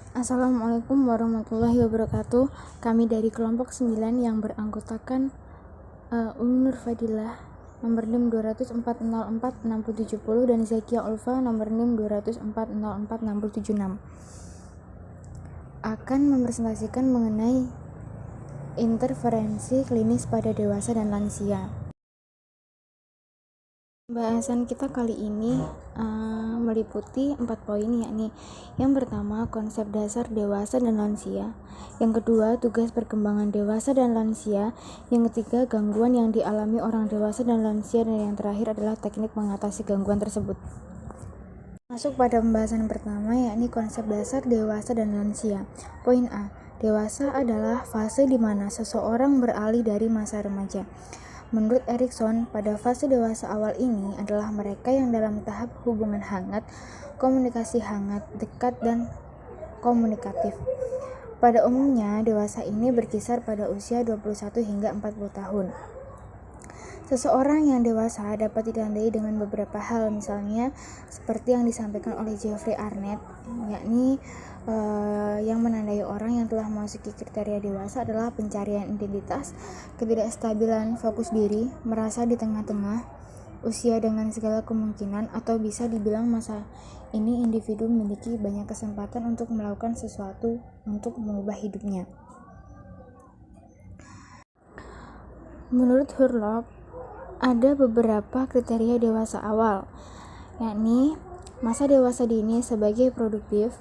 Assalamualaikum warahmatullahi wabarakatuh. Kami dari kelompok 9 yang beranggotakan Nur Fadilah nomor NIM 204046070 dan Zakia Ulfa nomor NIM 204046076 akan mempresentasikan mengenai interferensi klinis pada dewasa dan lansia. Bahasan kita kali ini meliputi 4 poin, yakni yang pertama konsep dasar dewasa dan lansia, yang kedua tugas perkembangan dewasa dan lansia, yang ketiga gangguan yang dialami orang dewasa dan lansia, dan yang terakhir adalah teknik mengatasi gangguan tersebut. Masuk pada pembahasan pertama, yakni konsep dasar dewasa dan lansia. Poin A, dewasa adalah fase di mana seseorang beralih dari masa remaja. Menurut Erikson, pada fase dewasa awal ini adalah mereka yang dalam tahap hubungan hangat, komunikasi hangat, dekat, dan komunikatif. Pada umumnya, dewasa ini berkisar pada usia 21 hingga 40 tahun. Seseorang yang dewasa dapat ditandai dengan beberapa hal, misalnya seperti yang disampaikan oleh Jeffrey Arnett, yakni yang menandai orang yang telah memasuki kriteria dewasa adalah pencarian identitas, ketidakstabilan fokus diri, merasa di tengah-tengah, usia dengan segala kemungkinan, atau bisa dibilang masa ini individu memiliki banyak kesempatan untuk melakukan sesuatu untuk mengubah hidupnya. Menurut Hurlock, ada beberapa kriteria dewasa awal, yakni masa dewasa dini sebagai produktif,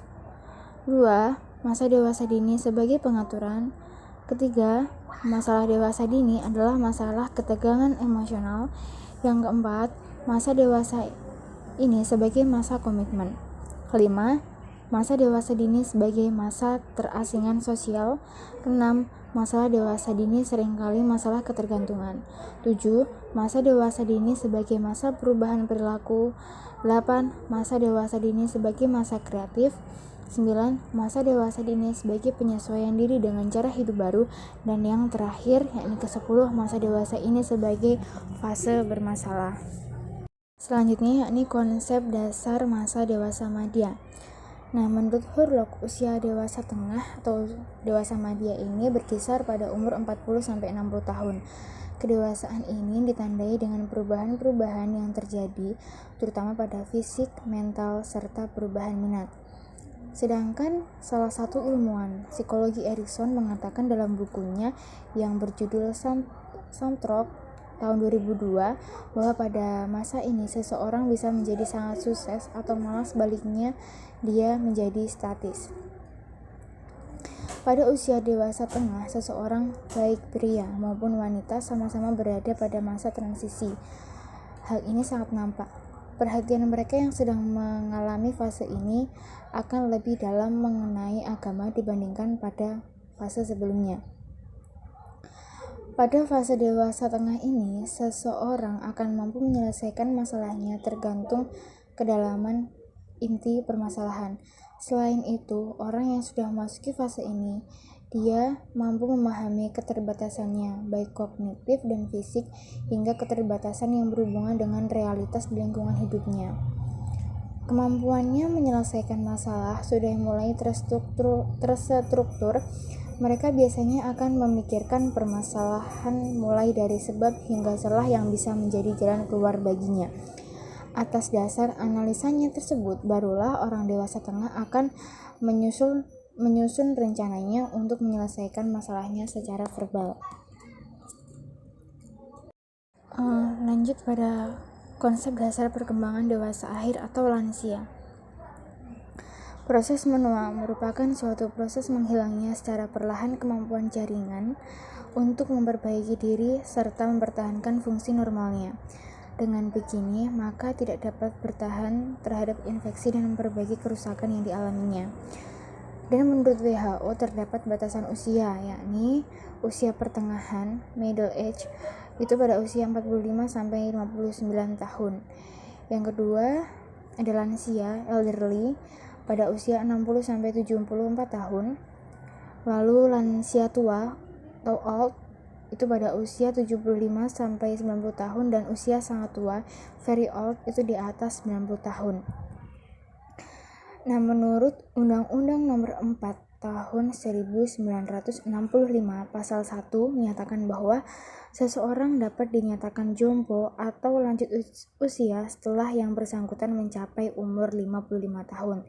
2. Masa dewasa dini sebagai pengaturan. 3. Masalah dewasa dini adalah masalah ketegangan emosional. Yang keempat, masa dewasa ini sebagai masa komitmen. 5. Masa dewasa dini sebagai masa terasingan sosial. 6. Masalah dewasa dini seringkali masalah ketergantungan. 7. Masa dewasa dini sebagai masa perubahan perilaku. 8. Masa dewasa dini sebagai masa kreatif. 9. Masa dewasa dini sebagai penyesuaian diri dengan cara hidup baru. Dan yang terakhir, yakni ke-10, masa dewasa ini sebagai fase bermasalah. Selanjutnya, yakni konsep dasar masa dewasa madya. Nah, menurut Hurlock, usia dewasa tengah atau dewasa madya ini berkisar pada umur 40-60 tahun. Kedewasaan ini ditandai dengan perubahan-perubahan yang terjadi, terutama pada fisik, mental, serta perubahan minat. Sedangkan salah satu ilmuwan psikologi Erikson mengatakan dalam bukunya yang berjudul Soundtrack tahun 2002 bahwa pada masa ini seseorang bisa menjadi sangat sukses atau malah sebaliknya dia menjadi statis. Pada usia dewasa tengah, seseorang baik pria maupun wanita sama-sama berada pada masa transisi. Hal ini sangat nampak. Perhatian mereka yang sedang mengalami fase ini akan lebih dalam mengenai agama dibandingkan pada fase sebelumnya. Pada fase dewasa tengah ini, seseorang akan mampu menyelesaikan masalahnya tergantung kedalaman inti permasalahan. Selain itu, orang yang sudah memasuki fase ini, dia mampu memahami keterbatasannya, baik kognitif dan fisik, hingga keterbatasan yang berhubungan dengan realitas di lingkungan hidupnya. Kemampuannya menyelesaikan masalah sudah mulai terstruktur. Mereka biasanya akan memikirkan permasalahan mulai dari sebab hingga celah yang bisa menjadi jalan keluar baginya. Atas dasar analisanya tersebut, barulah orang dewasa tengah akan menyusun rencananya untuk menyelesaikan masalahnya secara verbal. Lanjut pada konsep dasar perkembangan dewasa akhir atau lansia. Proses menua merupakan suatu proses menghilangnya secara perlahan kemampuan jaringan untuk memperbaiki diri serta mempertahankan fungsi normalnya. Dengan begini, maka tidak dapat bertahan terhadap infeksi dan memperbaiki kerusakan yang dialaminya. Dan menurut WHO terdapat batasan usia, yakni usia pertengahan, middle age, itu pada usia 45-59 tahun. Yang kedua ada lansia, elderly, pada usia 60-74 tahun. Lalu lansia tua atau old, itu pada usia 75-90 tahun, dan usia sangat tua, very old, itu di atas 90 tahun. Nah, menurut Undang-Undang Nomor 4 Tahun 1965 Pasal 1 menyatakan bahwa seseorang dapat dinyatakan jompo atau lanjut usia setelah yang bersangkutan mencapai umur 55 tahun,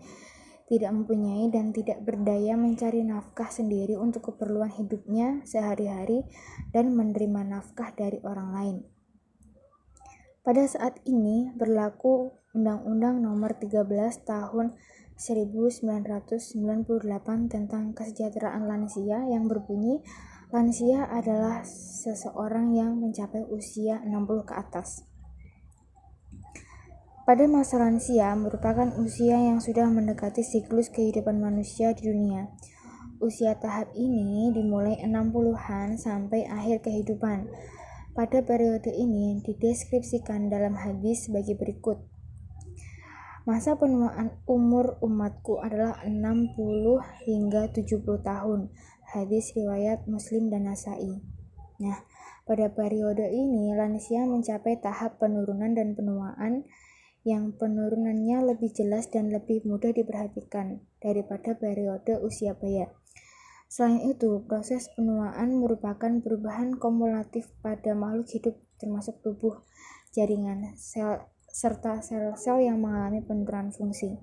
tidak mempunyai dan tidak berdaya mencari nafkah sendiri untuk keperluan hidupnya sehari-hari dan menerima nafkah dari orang lain. Pada saat ini berlaku Undang-Undang Nomor 13 Tahun 1998 tentang kesejahteraan lansia yang berbunyi, lansia adalah seseorang yang mencapai usia 60 ke atas. Pada masa lansia merupakan usia yang sudah mendekati siklus kehidupan manusia di dunia. Usia tahap ini dimulai 60-an sampai akhir kehidupan. Pada periode ini dideskripsikan dalam hadis sebagai berikut. Masa penuaan umur umatku adalah 60 hingga 70 tahun. Hadis riwayat Muslim dan Nasa'i. Nah, pada periode ini lansia mencapai tahap penurunan dan penuaan yang penurunannya lebih jelas dan lebih mudah diperhatikan daripada periode usia baya. Selain itu, proses penuaan merupakan perubahan kumulatif pada makhluk hidup termasuk tubuh, jaringan, sel, serta sel-sel yang mengalami penurunan fungsi.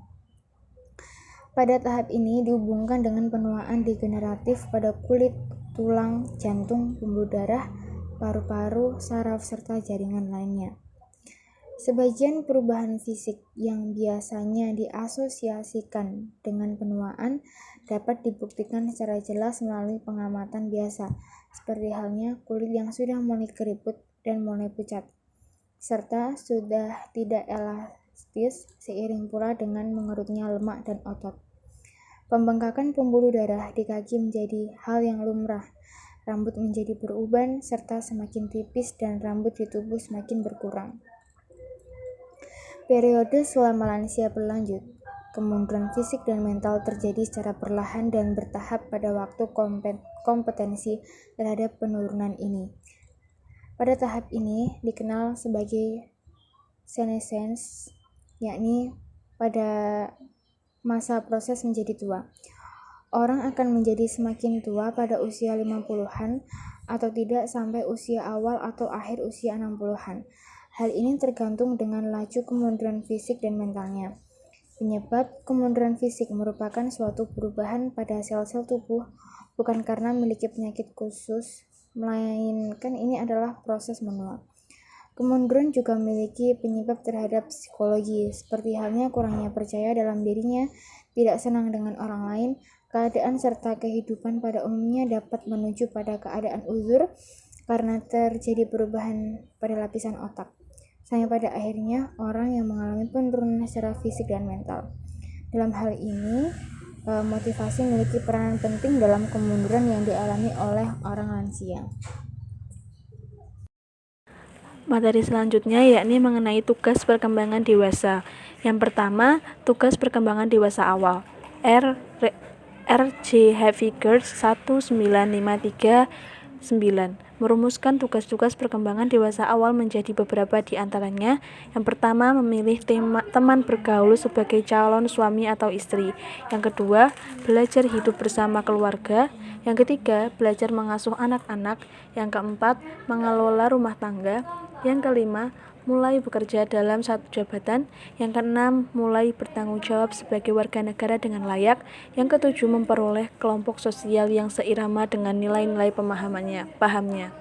Pada tahap ini dihubungkan dengan penuaan degeneratif pada kulit, tulang, jantung, pembuluh darah, paru-paru, saraf, serta jaringan lainnya. Sebagian perubahan fisik yang biasanya diasosiasikan dengan penuaan dapat dibuktikan secara jelas melalui pengamatan biasa, seperti halnya kulit yang sudah mulai keriput dan mulai pucat, serta sudah tidak elastis seiring pula dengan mengerutnya lemak dan otot. Pembengkakan pembuluh darah di kaki menjadi hal yang lumrah, rambut menjadi beruban serta semakin tipis dan rambut di tubuh semakin berkurang. Periode selama lansia berlanjut, kemunduran fisik dan mental terjadi secara perlahan dan bertahap pada waktu kompetensi terhadap penurunan ini. Pada tahap ini dikenal sebagai senescence, yakni pada masa proses menjadi tua. Orang akan menjadi semakin tua pada usia 50-an atau tidak sampai usia awal atau akhir usia 60-an. Hal ini tergantung dengan laju kemunduran fisik dan mentalnya. Penyebab kemunduran fisik merupakan suatu perubahan pada sel-sel tubuh, bukan karena memiliki penyakit khusus, melainkan ini adalah proses menua. Kemunduran juga memiliki penyebab terhadap psikologi, seperti halnya kurangnya percaya dalam dirinya, tidak senang dengan orang lain, keadaan serta kehidupan pada umumnya dapat menuju pada keadaan uzur karena terjadi perubahan pada lapisan otak. Sampai pada akhirnya orang yang mengalami penurunan secara fisik dan mental. Dalam hal ini, motivasi memiliki peranan penting dalam kemunduran yang dialami oleh orang lansia. Materi selanjutnya yakni mengenai tugas perkembangan dewasa. Yang pertama, tugas perkembangan dewasa awal. R.J. Haviger 1953-9 merumuskan tugas-tugas perkembangan dewasa awal menjadi beberapa di antaranya. Yang pertama, memilih teman bergaul sebagai calon suami atau istri. Yang kedua, belajar hidup bersama keluarga. Yang ketiga, belajar mengasuh anak-anak. Yang keempat, mengelola rumah tangga. Yang kelima, mulai bekerja dalam satu jabatan. Yang keenam, mulai bertanggung jawab sebagai warga negara dengan layak. Yang ketujuh, memperoleh kelompok sosial yang seirama dengan nilai-nilai pahamnya.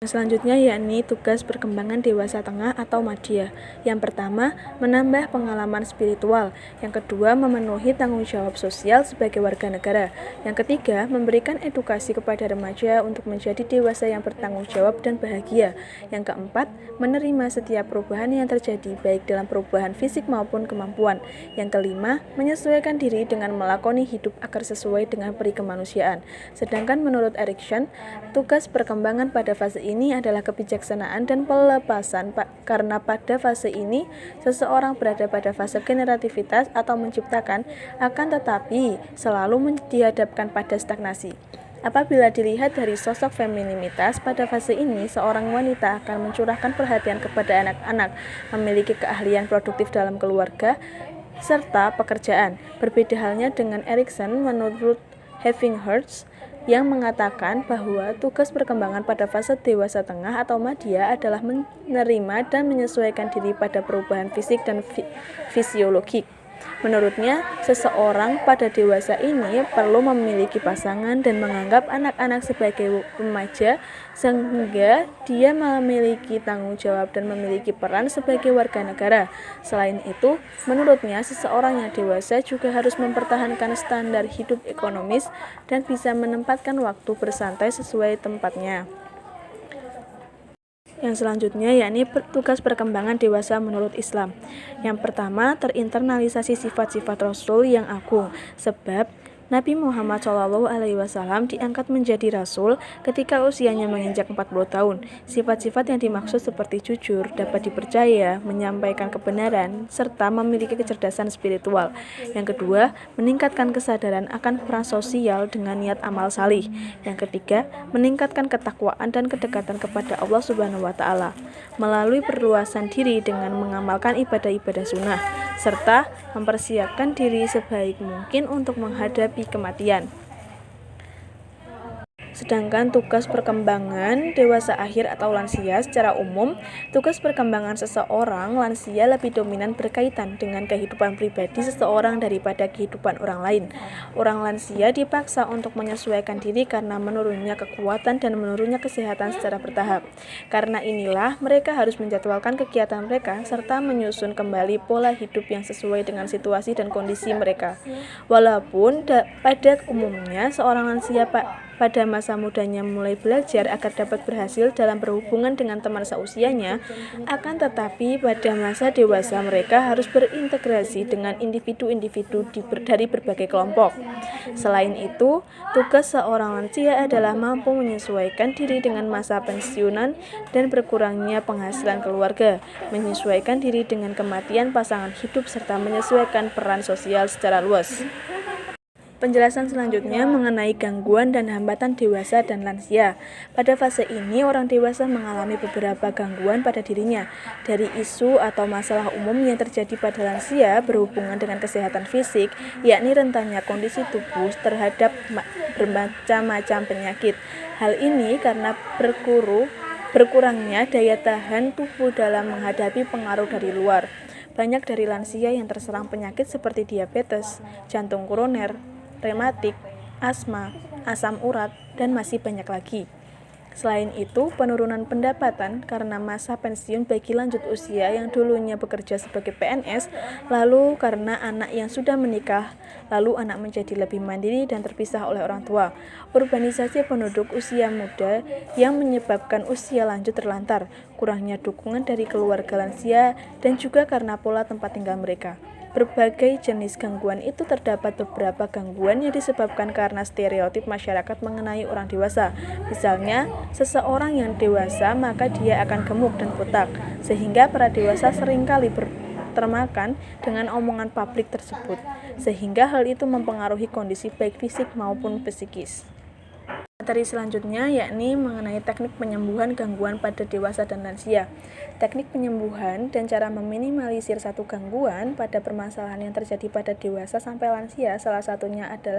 Selanjutnya yakni tugas perkembangan dewasa tengah atau madya. Yang pertama, menambah pengalaman spiritual. Yang kedua, memenuhi tanggung jawab sosial sebagai warga negara. Yang ketiga, memberikan edukasi kepada remaja untuk menjadi dewasa yang bertanggung jawab dan bahagia. Yang keempat, menerima setiap perubahan yang terjadi baik dalam perubahan fisik maupun kemampuan. Yang kelima, menyesuaikan diri dengan melakoni hidup agar sesuai dengan peri kemanusiaan. Sedangkan menurut Erikson, tugas perkembangan pada fase ini adalah kebijaksanaan dan pelepasan, karena pada fase ini seseorang berada pada fase generativitas atau menciptakan, akan tetapi selalu dihadapkan pada stagnasi. Apabila dilihat dari sosok femininitas pada fase ini, seorang wanita akan mencurahkan perhatian kepada anak-anak, memiliki keahlian produktif dalam keluarga, serta pekerjaan. Berbeda halnya dengan Erikson menurut Heffinghaus yang mengatakan bahwa tugas perkembangan pada fase dewasa tengah atau madya adalah menerima dan menyesuaikan diri pada perubahan fisik dan fisiologik. Menurutnya, seseorang pada dewasa ini perlu memiliki pasangan dan menganggap anak-anak sebagai remaja sehingga dia memiliki tanggung jawab dan memiliki peran sebagai warga negara. Selain itu, menurutnya seseorang yang dewasa juga harus mempertahankan standar hidup ekonomis dan bisa menempatkan waktu bersantai sesuai tempatnya. Yang selanjutnya yakni tugas perkembangan dewasa menurut Islam. Yang pertama, terinternalisasi sifat-sifat Rasul yang agung, sebab Nabi Muhammad SAW diangkat menjadi Rasul ketika usianya menginjak 40 tahun. Sifat-sifat yang dimaksud seperti jujur, dapat dipercaya, menyampaikan kebenaran, serta memiliki kecerdasan spiritual. Yang kedua, meningkatkan kesadaran akan peran sosial dengan niat amal salih. Yang ketiga, meningkatkan ketakwaan dan kedekatan kepada Allah SWT melalui perluasan diri dengan mengamalkan ibadah-ibadah sunnah, serta mempersiapkan diri sebaik mungkin untuk menghadapi kematian. Sedangkan tugas perkembangan dewasa akhir atau lansia secara umum, tugas perkembangan seseorang lansia lebih dominan berkaitan dengan kehidupan pribadi seseorang daripada kehidupan orang lain. Orang lansia dipaksa untuk menyesuaikan diri karena menurunnya kekuatan dan menurunnya kesehatan secara bertahap. Karena inilah mereka harus menjadwalkan kegiatan mereka serta menyusun kembali pola hidup yang sesuai dengan situasi dan kondisi mereka. Walaupun pada umumnya seorang lansia pada masa mudanya mulai belajar agar dapat berhasil dalam berhubungan dengan teman seusianya, akan tetapi pada masa dewasa mereka harus berintegrasi dengan individu-individu dari berbagai kelompok. Selain itu, tugas seorang lansia adalah mampu menyesuaikan diri dengan masa pensiunan dan berkurangnya penghasilan keluarga, menyesuaikan diri dengan kematian pasangan hidup, serta menyesuaikan peran sosial secara luas. Penjelasan selanjutnya mengenai gangguan dan hambatan dewasa dan lansia. Pada fase ini, orang dewasa mengalami beberapa gangguan pada dirinya, dari isu atau masalah umum yang terjadi pada lansia berhubungan dengan kesehatan fisik, yakni rentannya kondisi tubuh terhadap bermacam-macam penyakit. Hal ini karena berkurangnya daya tahan tubuh dalam menghadapi pengaruh dari luar. Banyak dari lansia yang terserang penyakit seperti diabetes, jantung koroner, rematik, asma, asam urat, dan masih banyak lagi. Selain itu, penurunan pendapatan karena masa pensiun bagi lanjut usia yang dulunya bekerja sebagai PNS, lalu karena anak yang sudah menikah, lalu anak menjadi lebih mandiri dan terpisah oleh orang tua. Urbanisasi penduduk usia muda yang menyebabkan usia lanjut terlantar, kurangnya dukungan dari keluarga lansia, dan juga karena pola tempat tinggal mereka. Berbagai jenis gangguan itu terdapat beberapa gangguan yang disebabkan karena stereotip masyarakat mengenai orang dewasa. Misalnya, seseorang yang dewasa maka dia akan gemuk dan botak, sehingga para dewasa seringkali termakan dengan omongan publik tersebut, sehingga hal itu mempengaruhi kondisi baik fisik maupun psikis. Materi selanjutnya yakni mengenai teknik penyembuhan gangguan pada dewasa dan lansia. Teknik penyembuhan dan cara meminimalisir satu gangguan pada permasalahan yang terjadi pada dewasa sampai lansia salah satunya adalah